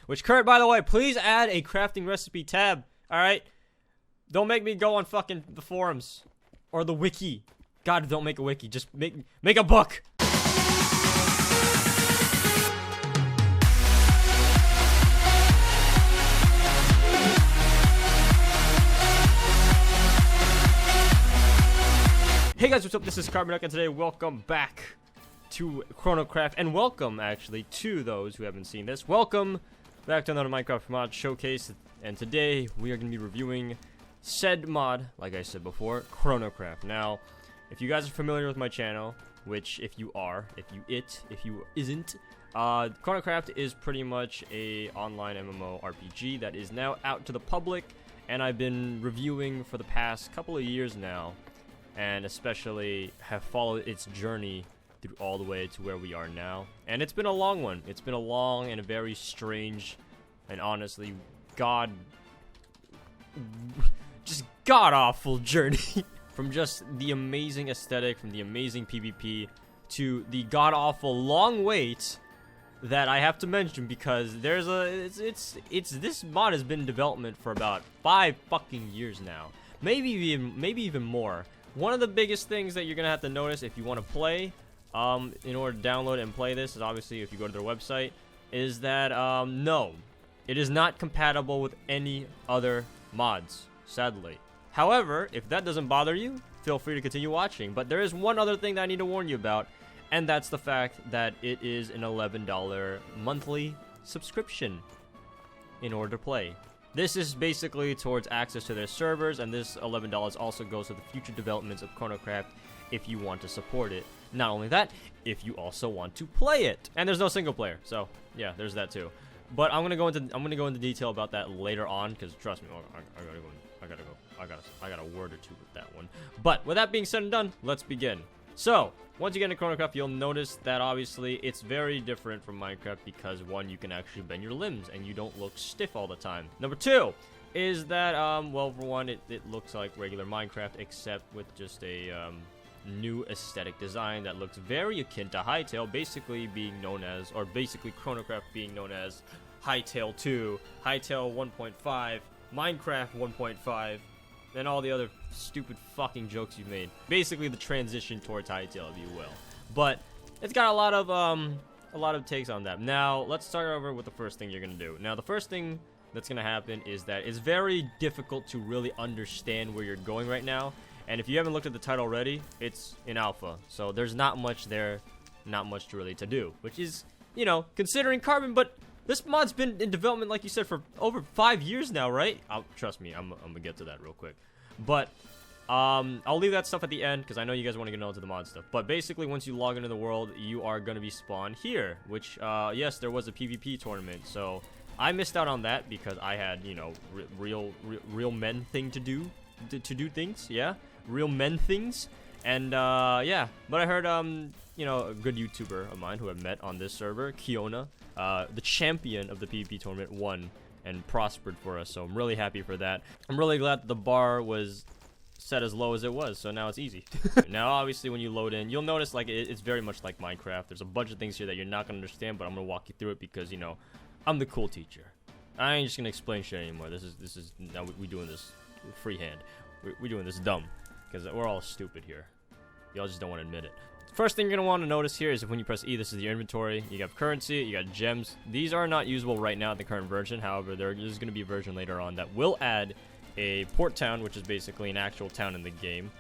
Which, Kurt, by the way, please add a crafting recipe tab, alright? Don't make me go on fucking the forums. Or the wiki. God, don't make a wiki. Just make a book! Hey guys, what's up? This is CarbonDuck, and today welcome back to ChronoCraft, and welcome, actually, to those who haven't seen this. Welcome back to another Minecraft mod showcase, and today we are going to be reviewing said mod, like I said before, ChronoCraft. Now, if you guys are familiar with my channel, which if you are, if you isn't, ChronoCraft is pretty much a online MMORPG that is now out to the public, and I've been reviewing for the past couple of years now. And especially have followed its journey through all the way to where we are now. And it's been a long one. It's been a long and a very strange and honestly just god-awful journey. From just the amazing aesthetic, from the amazing PvP, to the god-awful long wait that I have to mention because there's this mod has been in development for about 5 fucking years now. Maybe even more. One of the biggest things that you're going to have to notice if you want to play, in order to download and play this, is obviously if you go to their website, is that, no, it is not compatible with any other mods, sadly. However, if that doesn't bother you, feel free to continue watching. But there is one other thing that I need to warn you about, and that's the fact that it is an $11 monthly subscription in order to play. This is basically towards access to their servers, and this $11 also goes to the future developments of ChronoCraft if you want to support it. Not only that, if you also want to play it. And there's no single player, so yeah, there's that too. But I'm gonna go into detail about that later on, because trust me, I got a word or two with that one. But with that being said and done, let's begin. So, once you get into ChronoCraft, you'll notice that obviously it's very different from Minecraft because, one, you can actually bend your limbs and you don't look stiff all the time. Number two is that, well, for one, it looks like regular Minecraft except with just a new aesthetic design that looks very akin to Hytale, basically being known as, or basically ChronoCraft being known as Hytale 2, Hytale 1.5, Minecraft 1.5, and all the other stupid fucking jokes you've made. Basically the transition towards Hytale, if you will. But it's got a lot of takes on that. Now, let's start over with the first thing you're gonna do. Now, the first thing that's gonna happen is that it's very difficult to really understand where you're going right now. And if you haven't looked at the title already, it's in alpha. So there's not much there, not much to really to do. Which is, you know, considering Carbon, but this mod's been in development, like you said, for over 5 years now, right? Trust me, I'm gonna get to that real quick. But, I'll leave that stuff at the end, because I know you guys want to get into the mod stuff. But basically, once you log into the world, you are gonna be spawned here. Which, yes, there was a PvP tournament, so I missed out on that because I had, you know, real men thing to do. To do things, yeah? Real men things. And, yeah. But I heard, you know, a good YouTuber of mine who I've met on this server, Kiona, the champion of the PvP tournament, won and prospered for us, so I'm really happy for that. I'm really glad that the bar was set as low as it was, so now it's easy. Now, obviously, when you load in, you'll notice, like, it's very much like Minecraft. There's a bunch of things here that you're not gonna understand, but I'm gonna walk you through it because, you know, I'm the cool teacher. I ain't just gonna explain shit anymore. This is now we doing this freehand. We're doing this dumb, because we're all stupid here. Y'all just don't want to admit it. First thing you're going to want to notice here is when you press E, this is your inventory. You have currency, you got gems. These are not usable right now in the current version. However, there is going to be a version later on that will add a port town, which is basically an actual town in the game.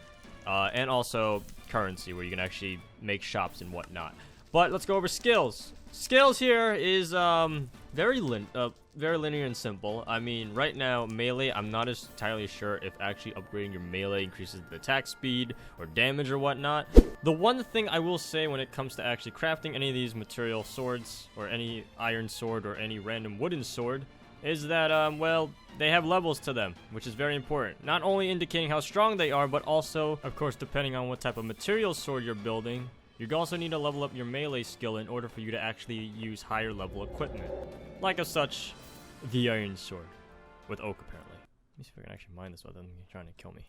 And also currency, where you can actually make shops and whatnot. But let's go over skills. Skills here is very linear and simple. I mean, right now, melee, I'm not entirely sure if actually upgrading your melee increases the attack speed or damage or whatnot. The one thing I will say when it comes to actually crafting any of these material swords, or any iron sword, or any random wooden sword, is that, well, they have levels to them, which is very important. Not only indicating how strong they are, but also, of course, depending on what type of material sword you're building, you also need to level up your melee skill in order for you to actually use higher level equipment. Like as such, the iron sword. With oak, apparently. Let me see if I can actually mine this without them trying to kill me.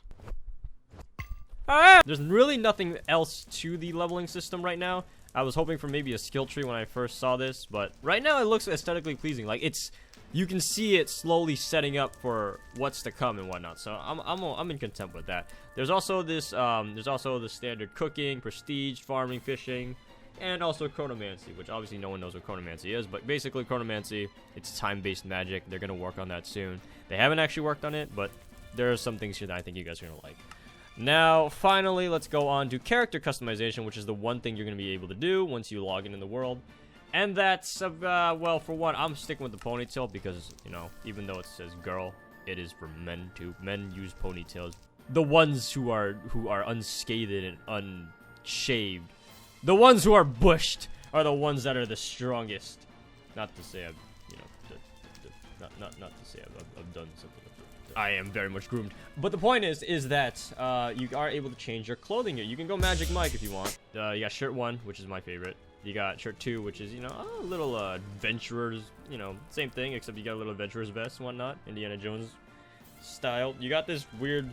Ah! There's really nothing else to the leveling system right now. I was hoping for maybe a skill tree when I first saw this, but right now it looks aesthetically pleasing. Like, it's you can see it slowly setting up for what's to come and whatnot. So I'm in content with that. There's also this there's also the standard cooking, prestige, farming, fishing, and also chronomancy, which obviously no one knows what chronomancy is, but basically chronomancy, it's time-based magic. They're gonna work on that soon. They haven't actually worked on it, but there are some things here that I think you guys are gonna like. Now, finally, let's go on to character customization, which is the one thing you're gonna be able to do once you log in the world. And that's, well, for one, I'm sticking with the ponytail because, you know, even though it says girl, it is for men too. Men use ponytails. The ones who are unscathed and unshaved, the ones who are bushed, are the ones that are the strongest. Not to say I've, you know, not to say I've done something. I am very much groomed. But the point is that you are able to change your clothing here. You can go Magic Mike if you want. You got shirt 1, which is my favorite. You got shirt 2, which is, you know, a little adventurers, you know, same thing, except you got a little adventurer's vest and whatnot, Indiana Jones style. You got this weird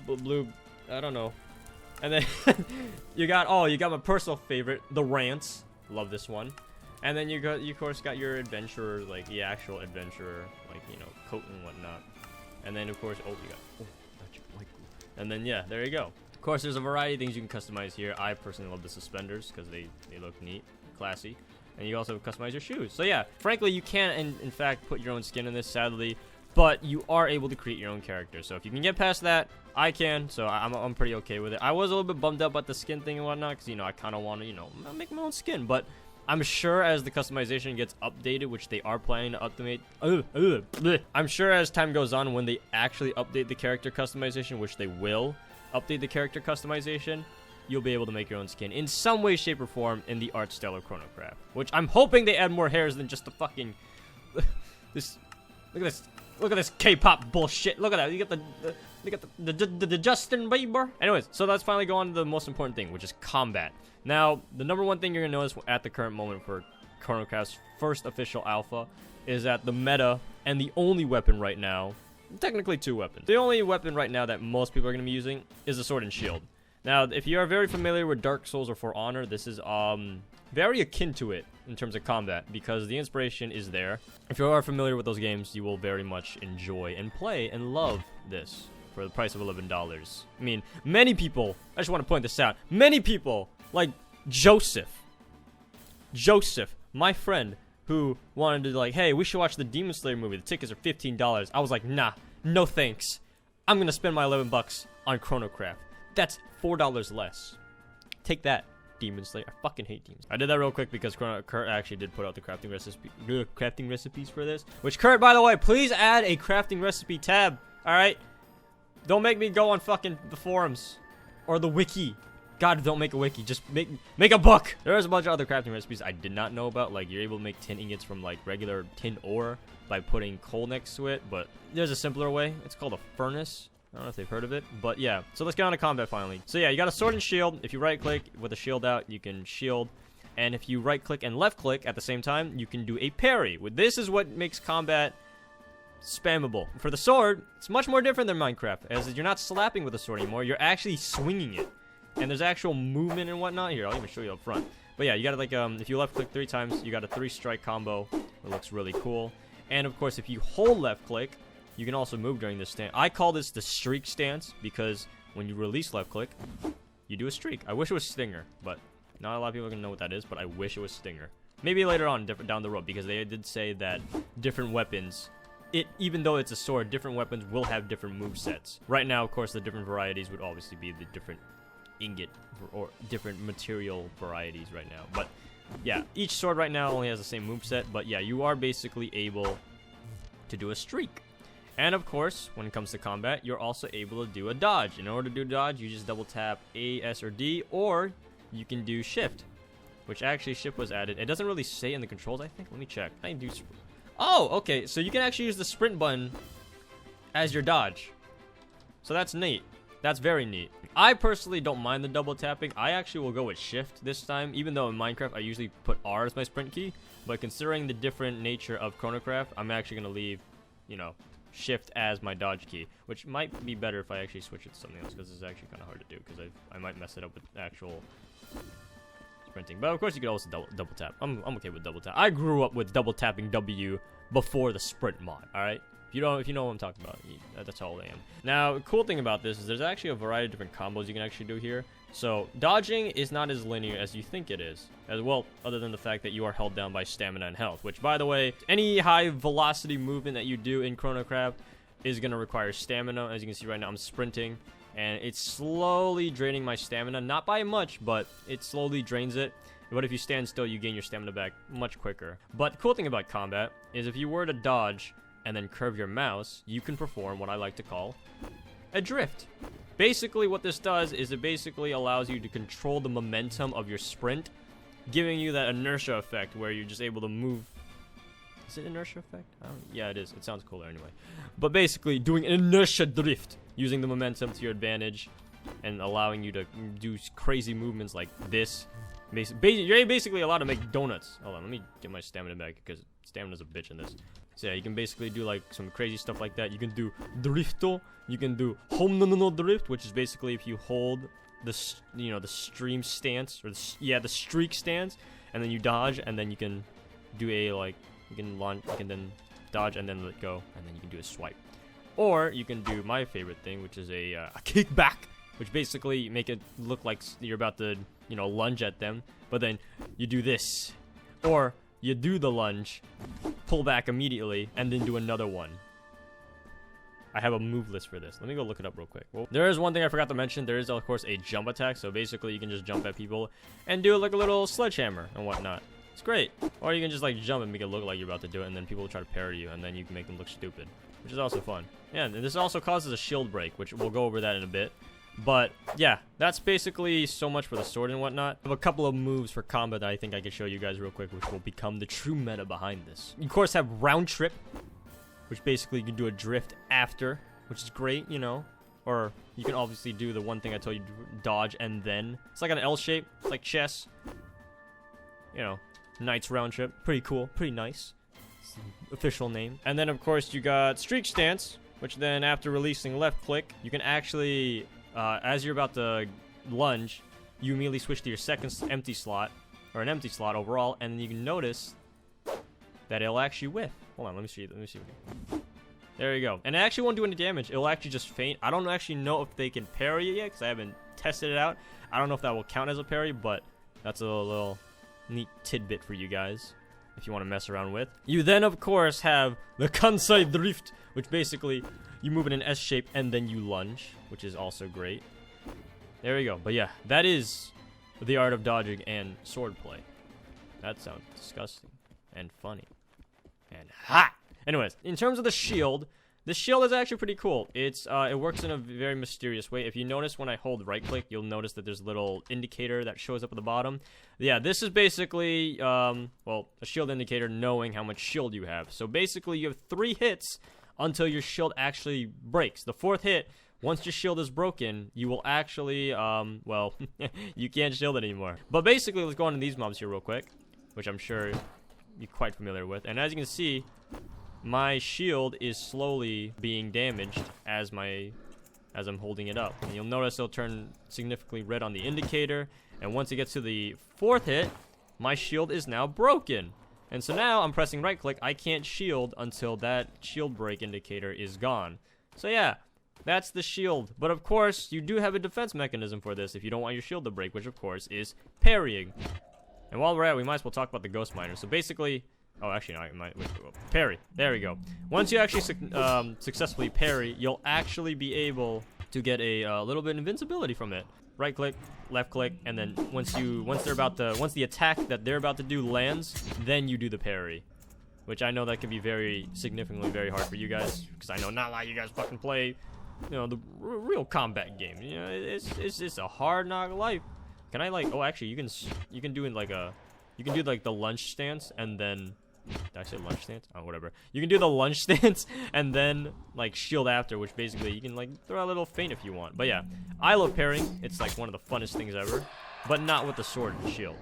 blue, I don't know. And then you got my personal favorite, the Rants. Love this one. And then you of course got your adventurer, like the actual adventurer, like, you know, coat and whatnot. And then of course, you got Magic Mike. And then yeah, there you go. Of course, there's a variety of things you can customize here. I personally love the suspenders because they look neat, classy. And you also customize your shoes. So yeah, frankly, you can in fact put your own skin in this, sadly, but you are able to create your own character. So if you can get past that, I can. So I'm pretty okay with it. I was a little bit bummed out about the skin thing and whatnot because, you know, I kind of want to, you know, make my own skin. But I'm sure as the customization gets updated, which they are planning to update, I'm sure as time goes on, when they actually update the character customization, which they will update the character customization, you'll be able to make your own skin in some way, shape, or form in the art style of ChronoCraft. Which I'm hoping they add more hairs than just the fucking this. Look at this K-pop bullshit. Look at that. You got the Justin Bieber. Anyways, so let's finally go on to the most important thing, which is combat. Now, the number one thing you're gonna notice at the current moment for ChronoCraft's first official alpha is that the meta and the only weapon right now, technically 2 weapons. The only weapon right now that most people are going to be using is the sword and shield. Now, if you are very familiar with Dark Souls or For Honor, this is very akin to it in terms of combat because the inspiration is there. If you are familiar with those games, you will very much enjoy and play and love this for the price of $11. I mean, many people, I just want to point this out, many people like Joseph, my friend, who wanted to, like, hey, we should watch the Demon Slayer movie. The tickets are $15. I was like, nah, no thanks. I'm gonna spend my $11 on ChronoCraft. That's $4 less. Take that, Demon Slayer. I fucking hate demons. I did that real quick because Kurt actually did put out the crafting recipes for this. Which, Kurt, by the way, please add a crafting recipe tab. All right, don't make me go on fucking the forums or the wiki. God, don't make a wiki. Just make a book. There's a bunch of other crafting recipes I did not know about. Like, you're able to make tin ingots from, like, regular tin ore by putting coal next to it. But there's a simpler way. It's called a furnace. I don't know if they've heard of it. But, yeah. So, let's get on to combat, finally. So, yeah, you got a sword and shield. If you right-click with the shield out, you can shield. And if you right-click and left-click at the same time, you can do a parry. This is what makes combat spammable. For the sword, it's much more different than Minecraft, as you're not slapping with the sword anymore. You're actually swinging it. And there's actual movement and whatnot. Here, I'll even show you up front. But yeah, you gotta, like, if you left click 3 times, you got a 3-strike combo. It looks really cool. And of course, if you hold left click, you can also move during this stance. I call this the streak stance because when you release left click, you do a streak. I wish it was Stinger, but not a lot of people are gonna know what that is, but I wish it was Stinger. Maybe later on, down the road, because they did say that different weapons, even though it's a sword, different weapons will have different movesets. Right now, of course, the different varieties would obviously be the different ingot or different material varieties right now. But yeah, each sword right now only has the same moveset, but yeah, you are basically able to do a streak. And of course, when it comes to combat, you're also able to do a dodge. In order to do dodge, you just double tap A, S, or D, or you can do shift, which actually shift was added. It doesn't really say in the controls, I think. Let me check. I do. Oh, okay, so you can actually use the sprint button as your dodge. So that's neat. That's very neat. I personally don't mind the double tapping. I actually will go with shift this time, even though in Minecraft I usually put R as my sprint key. But considering the different nature of ChronoCraft, I'm actually going to leave, you know, shift as my dodge key, which might be better if I actually switch it to something else, because it's actually kind of hard to do, because I might mess it up with actual sprinting. But of course, you could also double tap. I'm okay with double tap. I grew up with double tapping W before the sprint mod. All right. If you know what I'm talking about, that's all I am. Now, the cool thing about this is there's actually a variety of different combos you can actually do here. So dodging is not as linear as you think it is, as well, other than the fact that you are held down by stamina and health, which, by the way, any high velocity movement that you do in ChronoCraft is going to require stamina. As you can see right now, I'm sprinting, and it's slowly draining my stamina, not by much, but it slowly drains it. But if you stand still, you gain your stamina back much quicker. But the cool thing about combat is if you were to dodge and then curve your mouse, you can perform what I like to call a drift. Basically, what this does is it basically allows you to control the momentum of your sprint, giving you that inertia effect where you're just able to move. Is it inertia effect? Yeah, it is. It sounds cooler anyway. But basically, doing an inertia drift, using the momentum to your advantage, and allowing you to do crazy movements like this. You're basically allowed to make donuts. Hold on, let me get my stamina back, because stamina's a bitch in this. So yeah, you can basically do like some crazy stuff like that. You can do drifto. You can do home no drift, which is basically if you hold the the stream stance, or the streak stance, and then you dodge, and then you can do a you can launch, you can then dodge and then let go, and then you can do a swipe. Or you can do my favorite thing, which is a kickback, which basically make it look like you're about to lunge at them, but then you do this, or you do the lunge, pull back immediately, and then do another one. I have a move list for this. Let me go look it up real quick. Well, there is one thing I forgot to mention. There is, of course, a jump attack. So basically, you can just jump at people and do it like a little sledgehammer and whatnot. It's great. Or you can just jump and make it look like you're about to do it, and then people will try to parry you, and then you can make them look stupid, which is also fun. Yeah, and this also causes a shield break, which we'll go over that in a bit. But yeah, that's basically so much for the sword and whatnot. I have a couple of moves for combat that I think I can show you guys real quick, which will become the true meta behind this. You of course have round trip, which basically you can do a drift after, which is great, Or you can obviously do the one thing I told you, dodge and then. It's like an L shape. It's like chess. Knight's round trip. Pretty cool. Pretty nice. It's the official name. And then of course you got streak stance, which then after releasing left click, you can actually as you're about to lunge, you immediately switch to your second empty slot, or an empty slot overall, and then you can notice that it'll actually whiff. Hold on, let me see. There you go. And it actually won't do any damage. It'll actually just faint. I don't actually know if they can parry it yet, because I haven't tested it out. I don't know if that will count as a parry, but that's a little neat tidbit for you guys if you want to mess around with. You then, of course, have the Kansai Drift, which basically you move in an S shape and then you lunge, which is also great. There we go. But yeah, that is the art of dodging and swordplay. That sounds disgusting and funny and hot. Anyways, in terms of the shield is actually pretty cool. It works in a very mysterious way. If you notice when I hold right click, you'll notice that there's a little indicator that shows up at the bottom. Yeah, this is basically a shield indicator knowing how much shield you have. So basically you have 3 hits until your shield actually breaks. The 4th hit, once your shield is broken, you will actually you can't shield it anymore. But basically, let's go on to these mobs here real quick, which I'm sure you're quite familiar with. And as you can see, my shield is slowly being damaged as I'm holding it up. And you'll notice it'll turn significantly red on the indicator. And once it gets to the 4th hit, my shield is now broken. And so now I'm pressing right click. I can't shield until that shield break indicator is gone. So yeah, that's the shield. But of course, you do have a defense mechanism for this if you don't want your shield to break, which of course is parrying. And while we're at it, we might as well talk about the ghost miner. So basically, oh, actually, no, I might parry. There we go. Once you actually successfully parry, you'll actually be able to get a little bit of invincibility from it. Right click, left click, and then once the attack that they're about to do lands, then you do the parry. Which I know that can be significantly very hard for you guys, because I know not a lot of you guys fucking play, the real combat game. It's a hard knock life. Can I oh, actually, you can do the lunge stance and then. Did I say lunge stance? Oh, whatever. You can do the lunge stance and then shield after, which basically you can throw a little feint if you want. But yeah, I love parrying. It's one of the funnest things ever, but not with the sword and shield.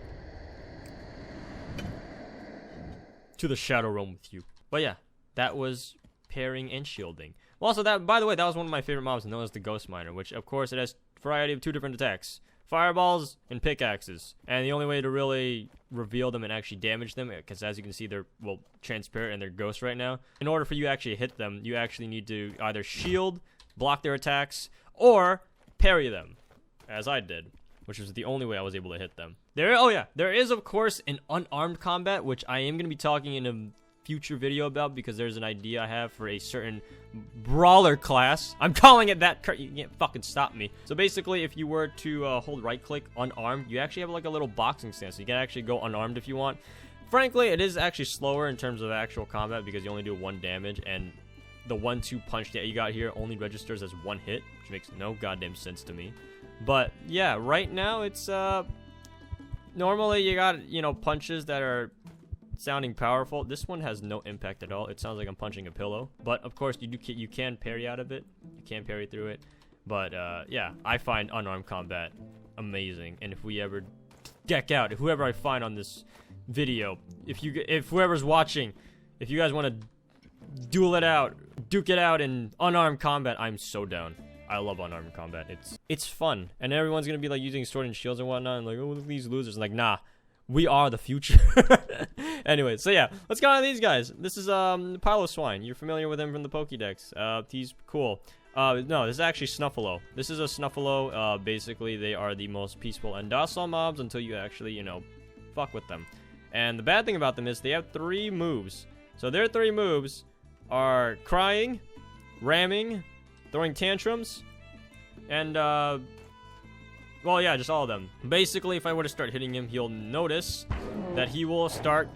To the Shadow Realm with you. But yeah, that was parrying and shielding. Well, also by the way, that was one of my favorite mobs known as the Ghost Miner, which of course it has a variety of 2 different attacks. fireballs and pickaxes. And the only way to really reveal them and actually damage them, because as you can see, they're, well, transparent and they're ghosts right now. In order for you to actually hit them, you actually need to either shield, block their attacks, or parry them, as I did, which was the only way I was able to hit them. There is, of course, an unarmed combat, which I am going to be talking in a future video about, because there's an idea I have for a certain brawler class. I'm calling it that. You can't fucking stop me. So basically, if you were to hold right click unarmed, you actually have like a little boxing stance, so you can actually go unarmed if you want. Frankly, it is actually slower in terms of actual combat, because you only do 1 damage, and the 1-2 punch that you got here only registers as 1 hit, which makes no goddamn sense to me. But yeah, right now it's normally you got, you know, punches that are sounding powerful. This one has no impact at all. It sounds like I'm punching a pillow. But of course, you can parry out of it. You can parry through it. But yeah, I find unarmed combat amazing. And if we ever deck out, if whoever I find on this video, if whoever's watching, if you guys want to duke it out in unarmed combat, I'm so down. I love unarmed combat. It's fun, and everyone's gonna be like using sword and shields and whatnot, and like, oh, look at these losers. Like, nah, we are the future. Anyway, so yeah, let's go on to these guys. This is Pile of Swine. You're familiar with him from the Pokédex. He's cool. No, this is actually Snuffalo. This is a Snuffalo. Basically, they are the most peaceful and docile mobs until you actually, you know, fuck with them. And the bad thing about them is they have 3 moves. So their 3 moves are crying, ramming, throwing tantrums, and well, yeah, just all of them. Basically, if I were to start hitting him, he'll notice that he will start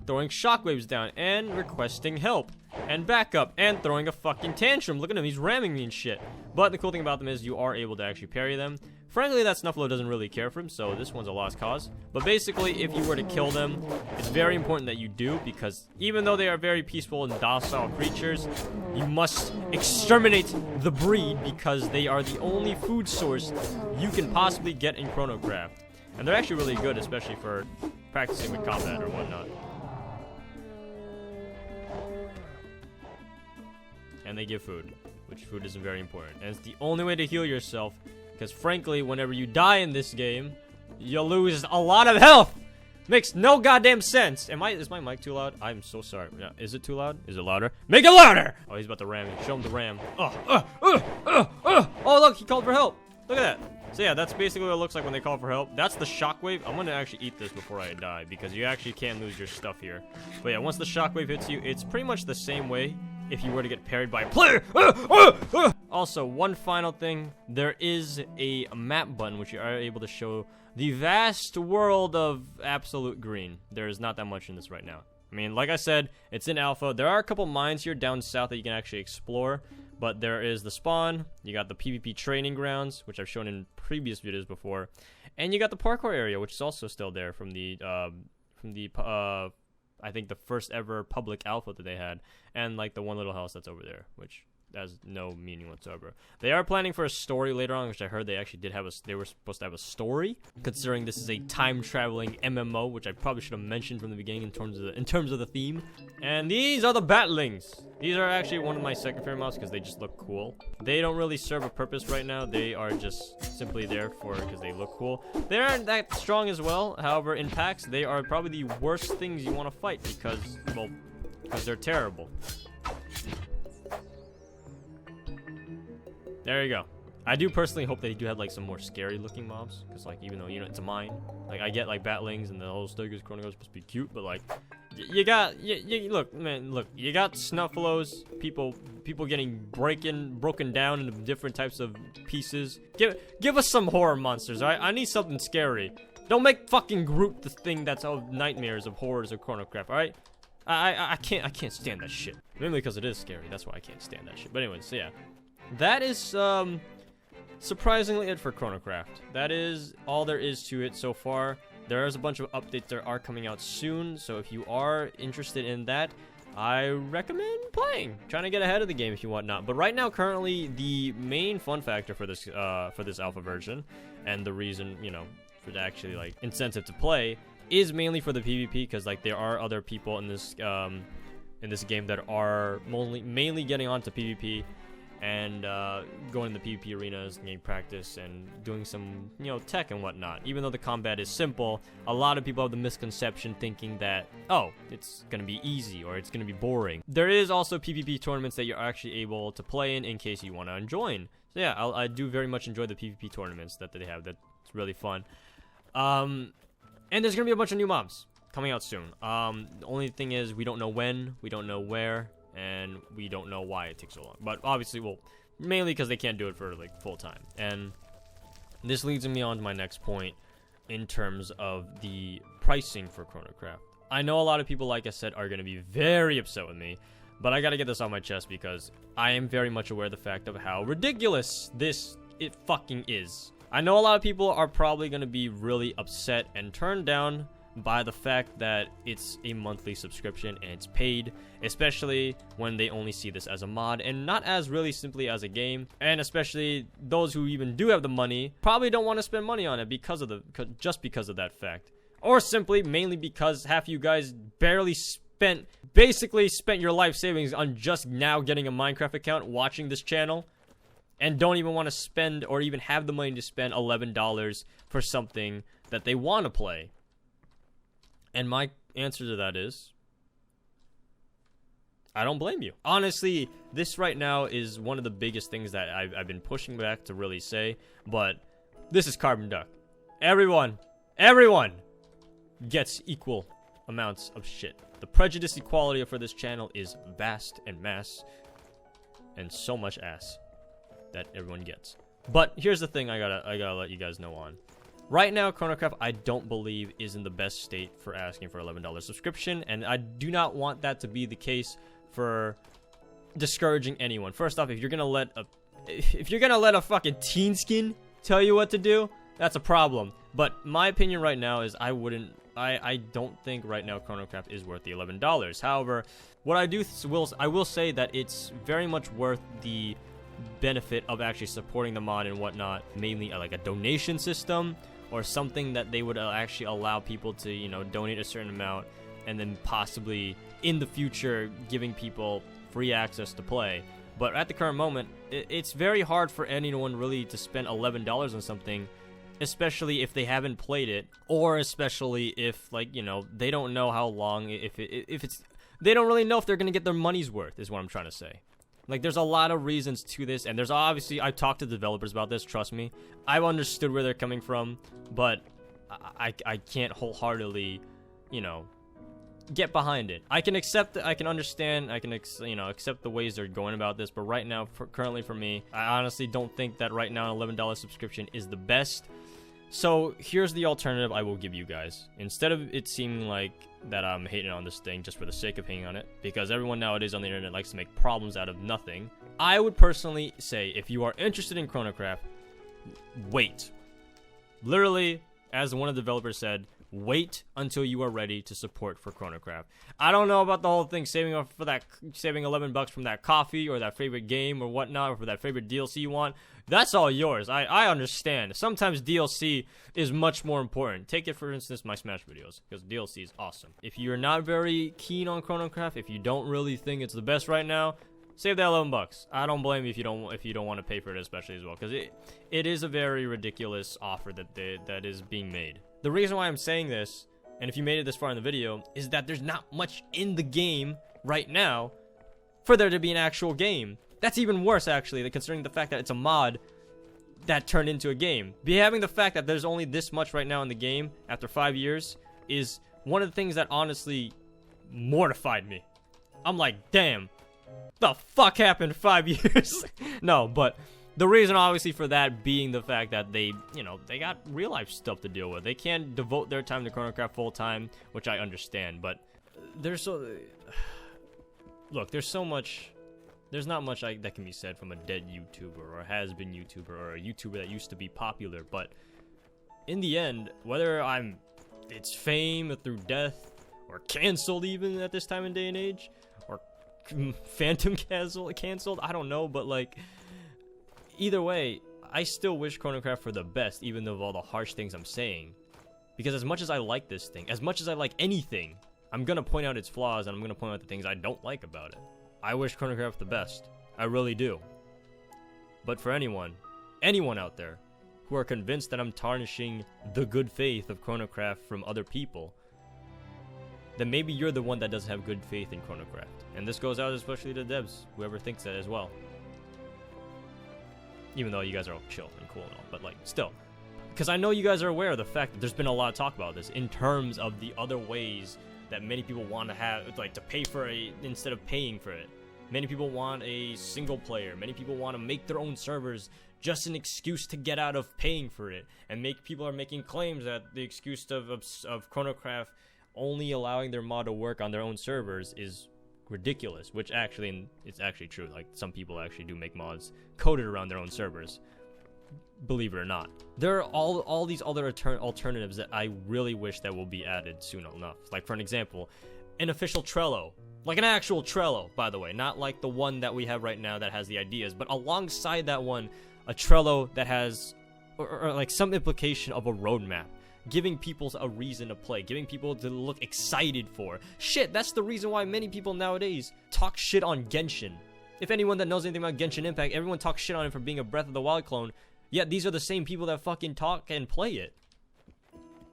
throwing shockwaves down and requesting help and backup and throwing a fucking tantrum. Look at him, he's ramming me and shit. But the cool thing about them is you are able to actually parry them. Frankly, that Snuffalo doesn't really care for him, so this one's a lost cause. But basically, if you were to kill them, it's very important that you do, because even though they are very peaceful and docile creatures, you must exterminate the breed, because they are the only food source you can possibly get in ChronoCraft. And they're actually really good, especially for practicing with combat or whatnot. And they give food, which food isn't very important. And it's the only way to heal yourself, because frankly, whenever you die in this game, you lose a lot of health. Makes no goddamn sense. Is my mic too loud? I'm so sorry. Yeah, is it too loud? Is it louder? Make it louder! Oh, he's about to ram me. Show him the ram. Oh, look, he called for help. Look at that. So yeah, that's basically what it looks like when they call for help. That's the shockwave. I'm gonna actually eat this before I die, because you actually can lose your stuff here. But yeah, once the shockwave hits you, it's pretty much the same way if you were to get parried by a player. Also, one final thing, there is a map button which you are able to show the vast world of Absolute Green. There is not that much in this right now. I mean, like I said, it's in alpha. There are a couple mines here down south that you can actually explore, but there is the spawn, you got the PvP training grounds, which I've shown in previous videos before, and you got the parkour area, which is also still there from the I think the first ever public alpha that they had, and like the one little house that's over there, which has no meaning whatsoever. They are planning for a story later on, which I heard they actually did have they were supposed to have a story, considering this is a time-traveling MMO, which I probably should have mentioned from the beginning in terms of the theme. And these are the Batlings. These are actually one of my second favorite mobs because they just look cool. They don't really serve a purpose right now. They are just simply there because they look cool. They aren't that strong as well. However, in packs, they are probably the worst things you want to fight because they're terrible. There you go. I do personally hope they do have like some more scary looking mobs, because like even though, you know, it's a mine, like I get like Batlings and the whole Stigers Chronicles supposed to be cute, but like you got look, you got Snuffalos, people getting broken down into different types of pieces. Give us some horror monsters, alright? I need something scary. Don't make fucking Groot the thing that's all nightmares of horrors of ChronoCraft, alright? I can't stand that shit. Mainly because it is scary. That's why I can't stand that shit. But anyways, so yeah. That is surprisingly it for ChronoCraft. That is all there is to it so far. There is a bunch of updates that are coming out soon, so if you are interested in that, I recommend playing. Trying to get ahead of the game if you want not. But right now, currently, the main fun factor for this alpha version, and the reason, you know, for the actually like incentive to play, is mainly for the PvP, because like there are other people in this game that are mainly getting onto PvP. and going to the PvP arenas, getting practice, and doing some, you know, tech and whatnot. Even though the combat is simple, a lot of people have the misconception thinking that, oh, it's gonna be easy or it's gonna be boring. There is also PvP tournaments that you're actually able to play in case you want to join. So yeah, I do very much enjoy the PvP tournaments that they have. That's really fun. And there's gonna be a bunch of new mobs coming out soon. The only thing is we don't know when, we don't know where, and we don't know why it takes so long. But obviously, well, mainly because they can't do it for like full time. And this leads me on to my next point in terms of the pricing for ChronoCraft. I know a lot of people, like I said, are going to be very upset with me, but I got to get this off my chest because I am very much aware of the fact of how ridiculous it fucking is. I know a lot of people are probably going to be really upset and turned down by the fact that it's a monthly subscription and it's paid, especially when they only see this as a mod and not as really simply as a game. And especially those who even do have the money probably don't want to spend money on it just because of that fact, or simply mainly because half you guys basically spent your life savings on just now getting a Minecraft account watching this channel and don't even want to spend or even have the money to spend $11 for something that they want to play. And my answer to that is, I don't blame you. Honestly, this right now is one of the biggest things that I've been pushing back to really say, but this is CarbonDuck. Everyone gets equal amounts of shit. The prejudice equality for this channel is vast and mass, and so much ass that everyone gets. But here's the thing I gotta let you guys know on. Right now, ChronoCraft, I don't believe, is in the best state for asking for $11 subscription, and I do not want that to be the case for discouraging anyone. First off, if you're gonna let a fucking teen skin tell you what to do, that's a problem. But my opinion right now is I don't think right now ChronoCraft is worth the $11. However, what I will say that it's very much worth the benefit of actually supporting the mod and whatnot, mainly like a donation system or something that they would actually allow people to, you know, donate a certain amount and then possibly in the future giving people free access to play. But at the current moment, it's very hard for anyone really to spend $11 on something, especially if they haven't played it, or especially if, like, you know, they don't know how long, they don't really know if they're gonna get their money's worth, is what I'm trying to say. Like, there's a lot of reasons to this, and there's obviously, I've talked to developers about this, trust me. I've understood where they're coming from, but I can't wholeheartedly, you know, get behind it. I can accept it, I can understand, I can, accept the ways they're going about this, but right now, currently for me, I honestly don't think that right now an $11 subscription is the best. So, here's the alternative I will give you guys. Instead of it seeming like that I'm hating on this thing just for the sake of hating on it, because everyone nowadays on the internet likes to make problems out of nothing, I would personally say, if you are interested in ChronoCraft, wait. Literally, as one of the developers said, wait until you are ready to support for ChronoCraft. I don't know about the whole thing, saving $11 from that coffee or that favorite game or whatnot, or for that favorite DLC you want. That's all yours. I understand. Sometimes DLC is much more important. Take it, for instance, my Smash videos, because DLC is awesome. If you're not very keen on ChronoCraft, if you don't really think it's the best right now, save that $11. I don't blame you if you don't want to pay for it, especially as well, because it is a very ridiculous offer that is being made. The reason why I'm saying this, and if you made it this far in the video, is that there's not much in the game right now for there to be an actual game. That's even worse, actually, considering the fact that it's a mod that turned into a game. Having the fact that there's only this much right now in the game after 5 years is one of the things that honestly mortified me. I'm like, damn, the fuck happened 5 years? No, but the reason obviously for that being the fact that they got real life stuff to deal with. They can't devote their time to ChronoCraft full time, which I understand, but there's not much that can be said from a dead YouTuber or a has-been YouTuber or a YouTuber that used to be popular. But in the end, whether it's fame through death or canceled even at this time and day and age, or phantom canceled, I don't know. But like, either way, I still wish ChronoCraft for the best, even though of all the harsh things I'm saying. Because as much as I like this thing, as much as I like anything, I'm gonna point out its flaws and I'm gonna point out the things I don't like about it. I wish ChronoCraft the best. I really do. But for anyone out there who are convinced that I'm tarnishing the good faith of ChronoCraft from other people, then maybe you're the one that doesn't have good faith in ChronoCraft. And this goes out especially to devs, whoever thinks that as well. Even though you guys are all chill and cool and all, but like, still. Because I know you guys are aware of the fact that there's been a lot of talk about this in terms of the other ways that many people want to have, like, to pay for it instead of paying for it. Many people want a single player. Many people want to make their own servers, just an excuse to get out of paying for it. And people are making claims that the excuse of ChronoCraft only allowing their mod to work on their own servers is ridiculous, which actually, it's actually true. Like, some people actually do make mods coded around their own servers, believe it or not. There are all these other alternatives that I really wish that will be added soon enough. Like, for an example, an official Trello. Like an actual Trello, by the way, not like the one that we have right now that has the ideas, but alongside that one, a Trello that has or like some implication of a roadmap, giving people a reason to play, giving people to look excited for. Shit, that's the reason why many people nowadays talk shit on Genshin. If anyone that knows anything about Genshin Impact, everyone talks shit on it for being a Breath of the Wild clone, yet these are the same people that fucking talk and play it.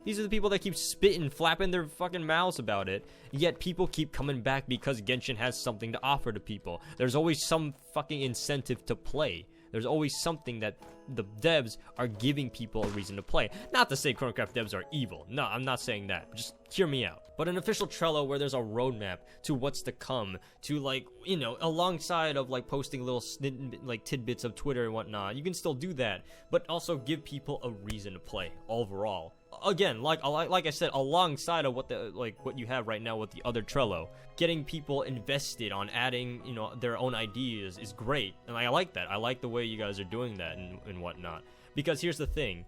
These are the people that keep spitting, flapping their fucking mouths about it, yet people keep coming back because Genshin has something to offer to people. There's always some fucking incentive to play. There's always something that the devs are giving people a reason to play. Not to say ChronoCraft devs are evil. No, I'm not saying that. Just hear me out. But an official Trello where there's a roadmap to what's to come, to, like, you know, alongside of like posting little tidbits of Twitter and whatnot. You can still do that, but also give people a reason to play overall. Again, like I said, alongside of what you have right now with the other Trello, getting people invested on adding, you know, their own ideas is great, and I like that. I like the way you guys are doing that and whatnot. Because here's the thing: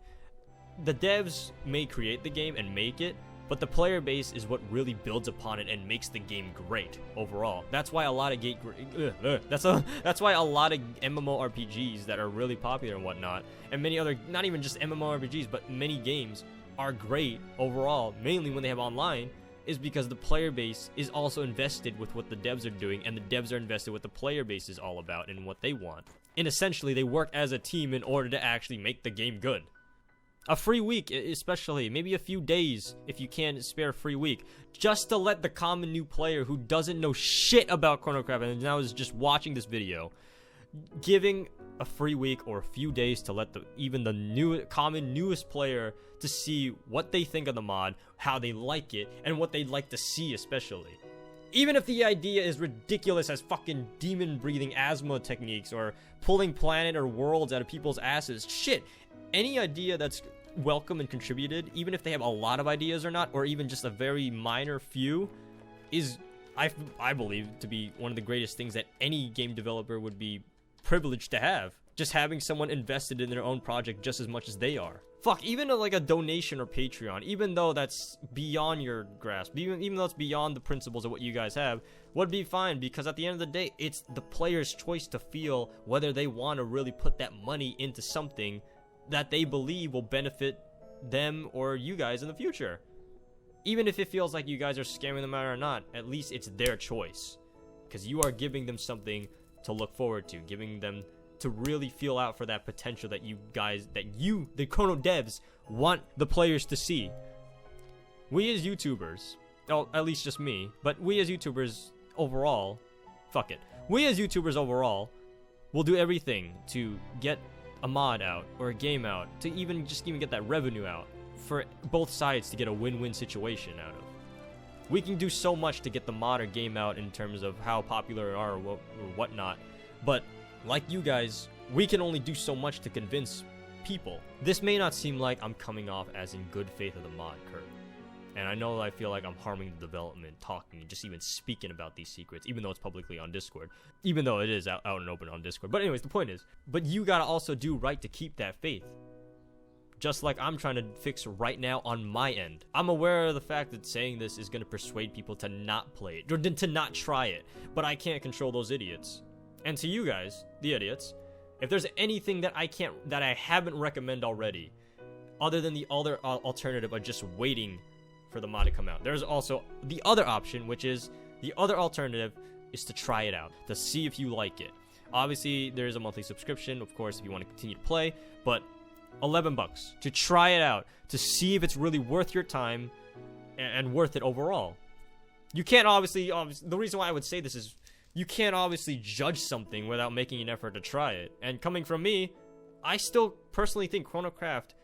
the devs may create the game and make it, but the player base is what really builds upon it and makes the game great overall. That's why a lot of that's why a lot of MMORPGs that are really popular and whatnot, and many other, not even just MMORPGs, but many games are great overall, mainly when they have online, is because the player base is also invested with what the devs are doing, and the devs are invested with the player base is all about and what they want. And essentially, they work as a team in order to actually make the game good. A free week, especially, maybe a few days if you can spare a free week, just to let the common new player who doesn't know shit about ChronoCraft and now is just watching this video, giving a free week or a few days to let even the newest player to see what they think of the mod, how they like it, and what they'd like to see especially. Even if the idea is ridiculous as fucking demon breathing asthma techniques or pulling planet or worlds out of people's asses, shit, any idea that's welcome and contributed, even if they have a lot of ideas or not, or even just a very minor few, is, I believe, to be one of the greatest things that any game developer would be privileged to have. Just having someone invested in their own project just as much as they are. Fuck, even like a donation or Patreon, even though that's beyond your grasp, even though it's beyond the principles of what you guys have, would be fine, because at the end of the day, it's the player's choice to feel whether they want to really put that money into something that they believe will benefit them or you guys in the future. Even if it feels like you guys are scamming them out or not, at least it's their choice, because you are giving them something to look forward to, giving them to really feel out for that potential that you guys, the Chrono devs, want the players to see. We as YouTubers, oh, at least just me, but we as YouTubers overall, fuck it. We as YouTubers overall will do everything to get a mod out or a game out, to even get that revenue out for both sides to get a win-win situation out of. We can do so much to get the mod or game out in terms of how popular it are or whatnot, but like you guys, we can only do so much to convince people. This may not seem like I'm coming off as in good faith of the mod, Kurt. And I know I feel like I'm harming the development, talking, and just even speaking about these secrets, even though it's publicly on Discord. Even though it is out and open on Discord. But anyways, the point is, but you gotta also do right to keep that faith. Just like I'm trying to fix right now on my end. I'm aware of the fact that saying this is gonna persuade people to not play it, or to not try it. But I can't control those idiots. And to you guys, the idiots, if there's anything that I haven't recommended already, other than the other alternative of just waiting for the mod to come out, there's also the other option, which is the other alternative is to try it out, to see if you like it. Obviously, there is a monthly subscription, of course, if you want to continue to play, but $11 to try it out, to see if it's really worth your time and worth it overall. You can't obviously, the reason why I would say this is you can't obviously judge something without making an effort to try it. And coming from me, I still personally think ChronoCraft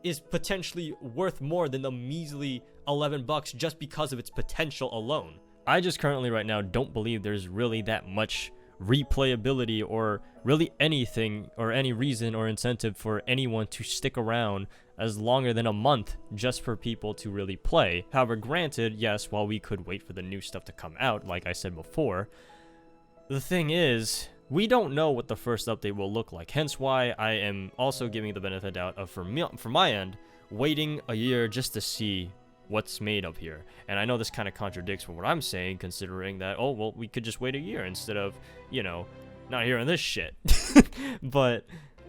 is potentially worth more than the measly $11 just because of its potential alone. I just currently right now don't believe there's really that much replayability or really anything or any reason or incentive for anyone to stick around as longer than a month just for people to really play. However, granted, yes, while we could wait for the new stuff to come out, like I said before, the thing is, we don't know what the first update will look like. Hence why I am also giving the benefit of the doubt of, from my end, waiting a year just to see what's made up here. And I know this kind of contradicts with what I'm saying, considering that, oh, well, we could just wait a year instead of, you know, not hearing this shit. But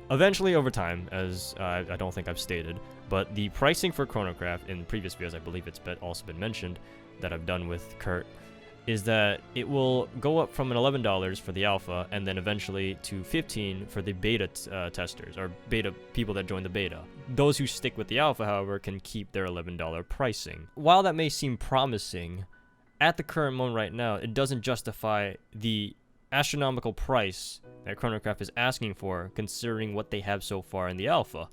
eventually over time, as I don't think I've stated, but the pricing for ChronoCraft in previous videos, I believe it's also been mentioned, that I've done with Kurt, is that it will go up from an $11 for the alpha and then eventually to $15 for the beta testers, or beta people that join the beta. Those who stick with the alpha, however, can keep their $11 pricing. While that may seem promising, at the current moment right now, it doesn't justify the astronomical price that ChronoCraft is asking for, considering what they have so far in the alpha.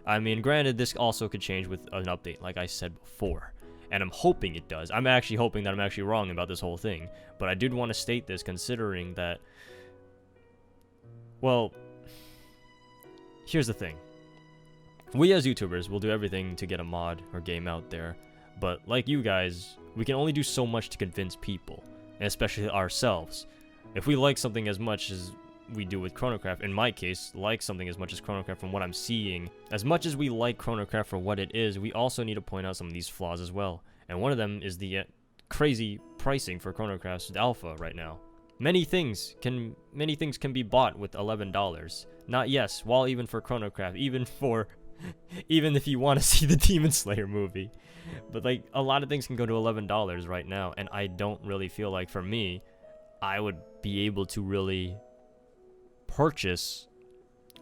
I mean, granted, this also could change with an update, like I said before. And I'm hoping it does. I'm actually hoping that I'm actually wrong about this whole thing. But I did want to state this, considering that, well, here's the thing. We as YouTubers will do everything to get a mod or game out there. But like you guys, we can only do so much to convince people, and especially ourselves. If we like something as much as we do with ChronoCraft, in my case, like something as much as ChronoCraft from what I'm seeing, as much as we like ChronoCraft for what it is, we also need to point out some of these flaws as well. And one of them is the crazy pricing for ChronoCraft's alpha right now. Many things can be bought with $11. Not yes, while even for ChronoCraft, even if you want to see the Demon Slayer movie. But like a lot of things can go to $11 right now, and I don't really feel like, for me, I would be able to really purchase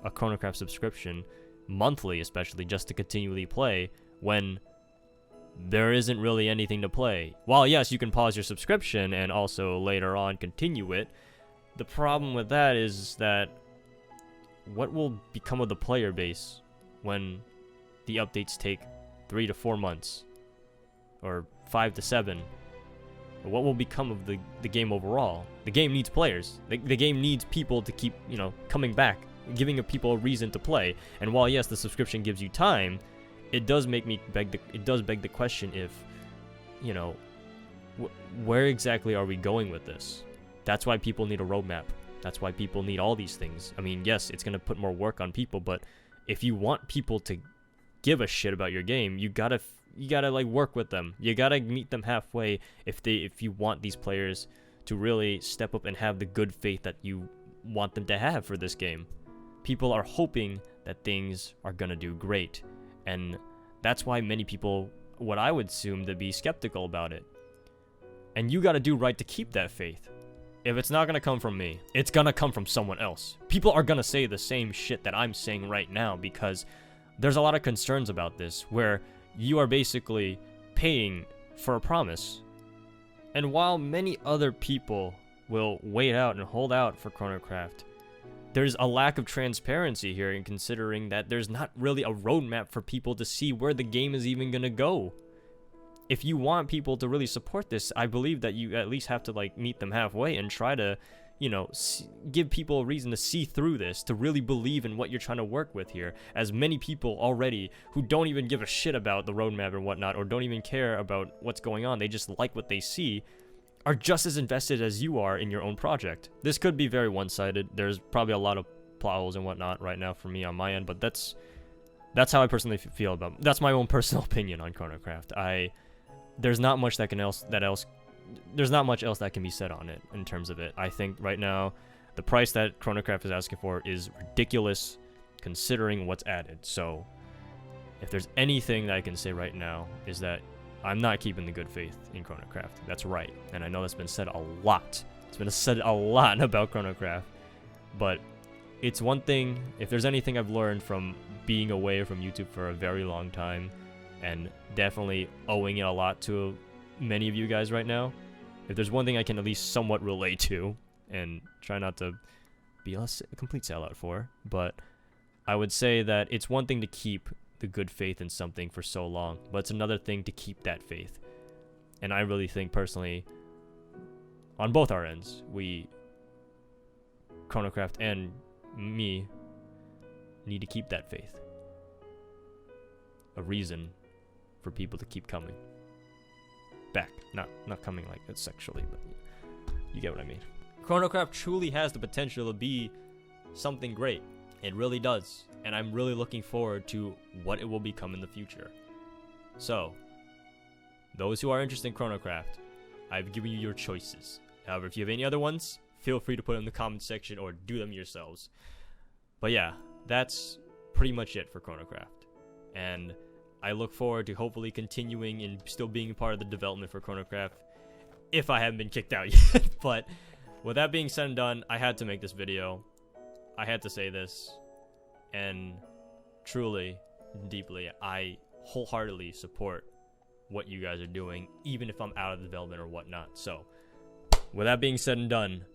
a ChronoCraft subscription monthly, especially just to continually play when there isn't really anything to play. While yes, you can pause your subscription and also later on continue it, the problem with that is that what will become of the player base when the updates take 3 to 4 months or 5 to 7? What will become of the game overall? The game needs players. The game needs people to keep, you know, coming back, giving people a reason to play. And while yes, the subscription gives you time, it does make me beg the question if, you know, where exactly are we going with this? That's why people need a roadmap. That's why people need all these things. I mean, yes, it's gonna put more work on people, but if you want people to give a shit about your game, you gotta like work with them. You gotta meet them halfway if you want these players to really step up and have the good faith that you want them to have for this game. People are hoping that things are gonna do great, and that's why many people, what I would assume, to be skeptical about it. And you gotta do right to keep that faith. If it's not gonna come from me, it's gonna come from someone else. People are gonna say the same shit that I'm saying right now, because there's a lot of concerns about this, where you are basically paying for a promise. And while many other people will wait out and hold out for ChronoCraft, there's a lack of transparency here, in considering that there's not really a roadmap for people to see where the game is even gonna go. If you want people to really support this, I believe that you at least have to like meet them halfway and try to, you know, give people a reason to see through this, to really believe in what you're trying to work with here. As many people already who don't even give a shit about the roadmap or whatnot, or don't even care about what's going on, they just like what they see, are just as invested as you are in your own project. This could be very one-sided. There's probably a lot of plot holes and whatnot right now for me on my end, but that's how I personally feel about it. That's my own personal opinion on ChronoCraft. There's not much there's not much else that can be said on it in terms of it. I think right now, the price that ChronoCraft is asking for is ridiculous, considering what's added. So, if there's anything that I can say right now, is that I'm not keeping the good faith in ChronoCraft. That's right. And I know that's been said a lot. It's been said a lot about ChronoCraft. But it's one thing, if there's anything I've learned from being away from YouTube for a very long time, and definitely owing it a lot to many of you guys right now, if there's one thing I can at least somewhat relate to, and try not to be a complete sellout for, but I would say that it's one thing to keep the good faith in something for so long, but it's another thing to keep that faith. And I really think personally, on both our ends, ChronoCraft and me, need to keep that faith. A reason for people to keep coming back. Not coming like it's sexually, but you get what I mean. ChronoCraft truly has the potential to be something great. It really does. And I'm really looking forward to what it will become in the future. So, those who are interested in ChronoCraft, I've given you your choices. However, if you have any other ones, feel free to put them in the comment section or do them yourselves. But yeah, that's pretty much it for ChronoCraft. And I look forward to hopefully continuing and still being a part of the development for ChronoCraft, if I haven't been kicked out yet. But with that being said and done, I had to make this video. I had to say this. And truly, deeply, I wholeheartedly support what you guys are doing, even if I'm out of development or whatnot. So, with that being said and done,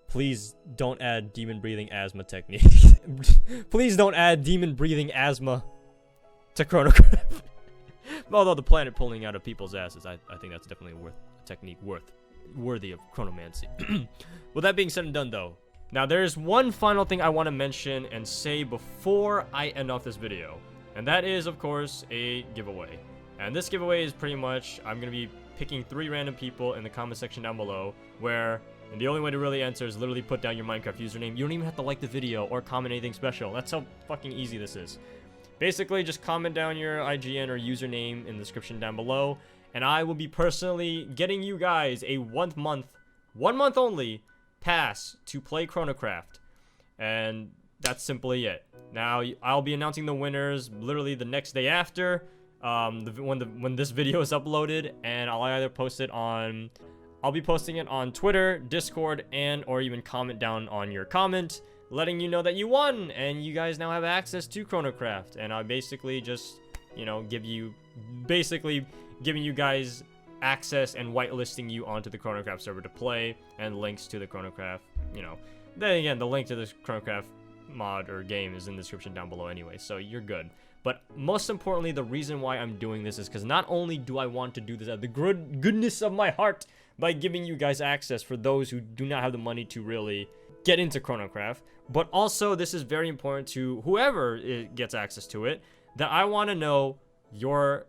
please don't add demon breathing asthma technique. Please don't add demon breathing asthma to ChronoCraft. Although the planet pulling out of people's asses, I think that's definitely a technique worthy of chronomancy. With that being said and done, though, now there's one final thing I want to mention and say before I end off this video, and that is, of course, a giveaway. And this giveaway is pretty much, I'm going to be picking 3 random people in the comment section down below, and the only way to really enter is literally put down your Minecraft username. You don't even have to like the video or comment anything special. That's how fucking easy this is. Basically, just comment down your IGN or username in the description down below, and I will be personally getting you guys a 1 month only, pass to play ChronoCraft. And that's simply it. Now, I'll be announcing the winners literally the next day after, when this video is uploaded, and I'll be posting it on Twitter, Discord, or even comment down on your comment, letting you know that you won, and you guys now have access to ChronoCraft. And I basically just, giving you guys access and whitelisting you onto the ChronoCraft server to play, and links to the ChronoCraft, then again, the link to this ChronoCraft mod or game is in the description down below anyway, so you're good. But most importantly, the reason why I'm doing this is because not only do I want to do this out of the goodness of my heart by giving you guys access for those who do not have the money to really get into ChronoCraft, but also this is very important to whoever gets access to it, that I want to know your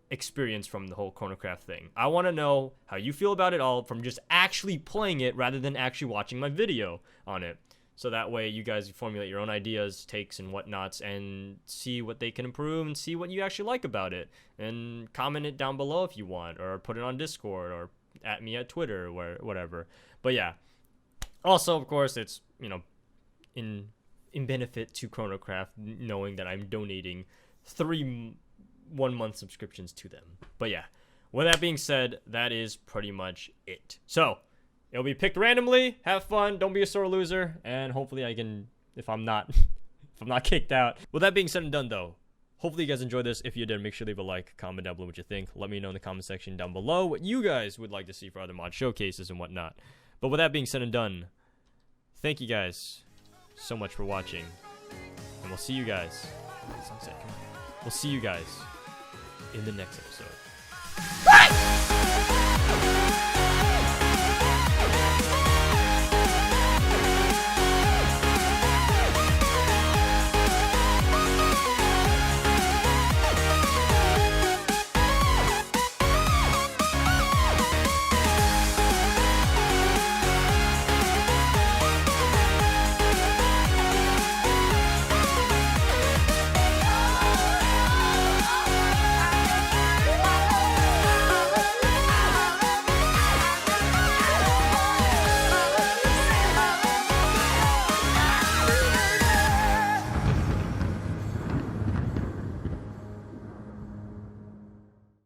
experience from the whole ChronoCraft thing. I want to know how you feel about it all from just actually playing it rather than actually watching my video on it. So that way you guys formulate your own ideas, takes, and whatnots, and see what they can improve and see what you actually like about it. And comment it down below if you want, or put it on Discord, or at me at Twitter, or whatever. But yeah. Also, of course, it's, in benefit to ChronoCraft, knowing that I'm donating 3 1-month subscriptions to them. But yeah, with that being said, that is pretty much it. So, it'll be picked randomly. Have fun. Don't be a sore loser. And hopefully I can, if I'm not kicked out. With that being said and done, though, hopefully you guys enjoyed this. If you did, make sure to leave a like, comment down below what you think. Let me know in the comment section down below what you guys would like to see for other mod showcases and whatnot. But with that being said and done, thank you guys so much for watching. And we'll see you guys. We'll see you guys in the next episode.